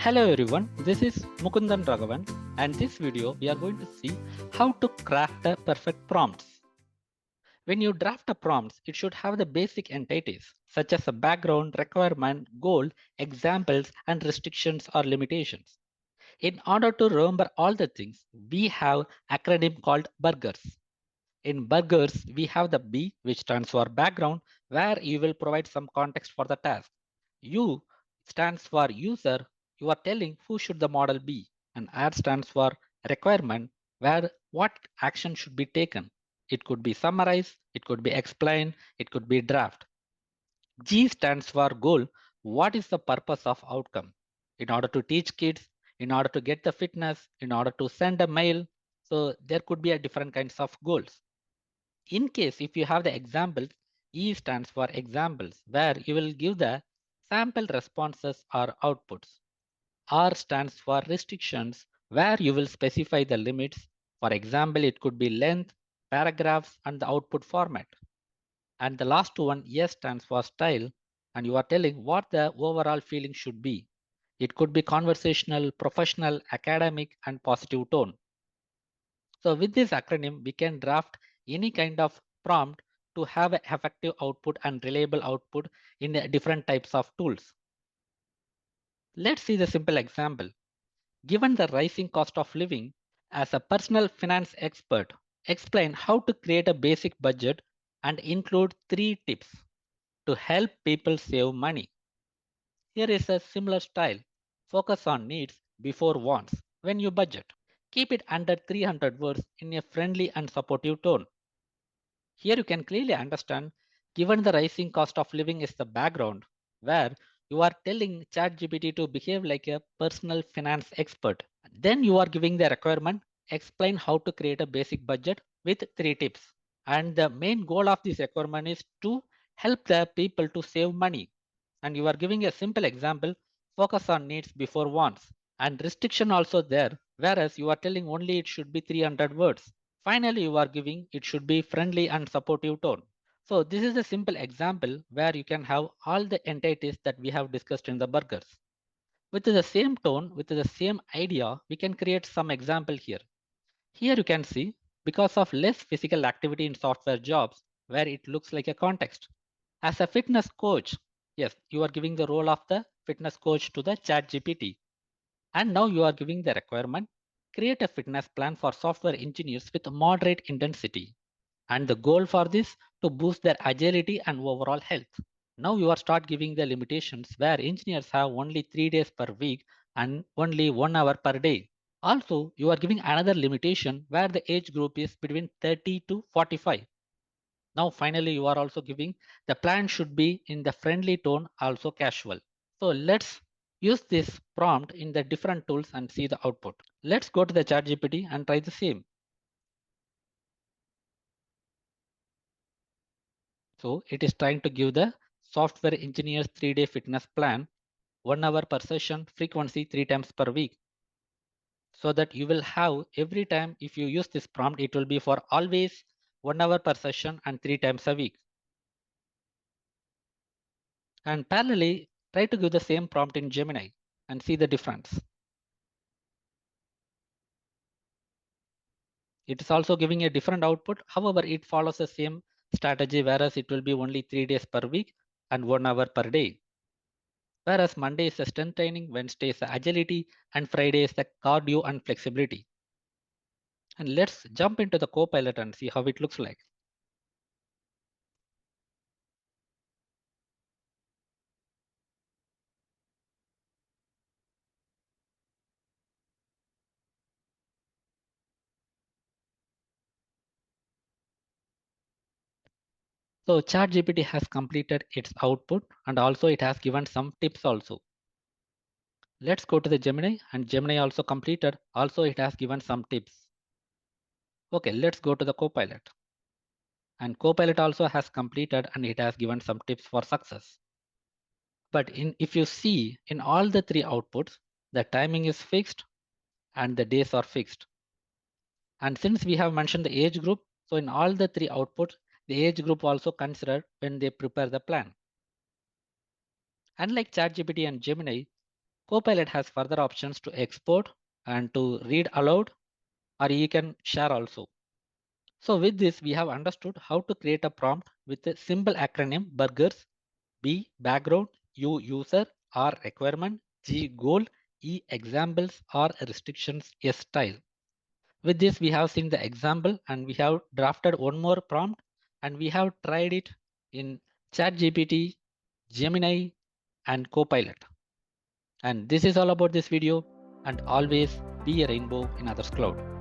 Hello everyone, this is Mukundan Raghavan, and this video we are going to see how to craft a perfect prompts. When you draft a prompts, it should have the basic entities such as a background, requirement, goal, examples, and restrictions or limitations. In order to remember all the things, we have acronym called burgers. In burgers, we have the B, which stands for background, where you will provide some context for the task. U stands for user, you are telling who should the model be. And R stands for requirement, where what action should be taken. It could be summarize, it could be explain, it could be draft. G stands for goal, what is the purpose of outcome? In order to teach kids, in order to get the fitness, in order to send a mail. So there could be a different kinds of goals. In case if you have the examples, E stands for examples, where you will give the sample responses or outputs. R stands for restrictions, where you will specify the limits. For example, it could be length, paragraphs, and the output format. And the last one, S stands for style, and you are telling what the overall feeling should be. It could be conversational, professional, academic, and positive tone. So with this acronym, we can draft any kind of prompt to have an effective output and reliable output in the different types of tools. Let's see the simple example. Given the rising cost of living, as a personal finance expert, explain how to create a basic budget and include 3 tips to help people save money. Here is a similar style. Focus on needs before wants when you budget. Keep it under 300 words in a friendly and supportive tone. Here you can clearly understand, given the rising cost of living is the background, where you are telling ChatGPT to behave like a personal finance expert. Then you are giving the requirement, explain how to create a basic budget with 3 tips. And the main goal of this requirement is to help the people to save money. And you are giving a simple example, focus on needs before wants. And restriction also there, whereas you are telling only it should be 300 words. Finally, you are giving it should be friendly and supportive tone. So this is a simple example where you can have all the entities that we have discussed in the burgers. With the same tone, with the same idea, we can create some example here. Here you can see, because of less physical activity in software jobs, where it looks like a context. As a fitness coach, yes, you are giving the role of the fitness coach to the ChatGPT. And now you are giving the requirement, create a fitness plan for software engineers with moderate intensity. And the goal for this, to boost their agility and overall health. Now you are start giving the limitations where engineers have only 3 days per week and only 1 hour per day. Also, you are giving another limitation where the age group is between 30 to 45. Now, finally, you are also giving the plan should be in the friendly tone, also casual. So let's use this prompt in the different tools and see the output. Let's go to the ChatGPT and try the same. So it is trying to give the software engineers 3-day fitness plan, 1 hour per session, frequency 3 times per week. So that you will have every time if you use this prompt, it will be for always 1 hour per session and 3 times a week. And parallelly, try to give the same prompt in Gemini and see the difference. It is also giving a different output. However, it follows the same strategy, whereas it will be only 3 days per week and 1 hour per day. Whereas Monday is the strength training, Wednesday is the agility, and Friday is the cardio and flexibility. And let's jump into the Copilot and see how it looks like. So ChatGPT has completed its output and also it has given some tips also. Let's go to the Gemini and Gemini also completed. Also it has given some tips. Okay, let's go to the Copilot. And Copilot also has completed and it has given some tips for success. But if you see in all the 3 outputs, the timing is fixed and the days are fixed. And since we have mentioned the age group, so in all the 3 outputs, the age group also considered when they prepare the plan. Unlike ChatGPT and Gemini, Copilot has further options to export and to read aloud, or you can share also. So with this, we have understood how to create a prompt with a simple acronym burgers, B background, U user, R requirement, G goal, E examples, R restrictions, S style. With this, we have seen the example and we have drafted one more prompt and we have tried it in ChatGPT, Gemini, and Copilot. And this is all about this video, and always be a rainbow in others cloud.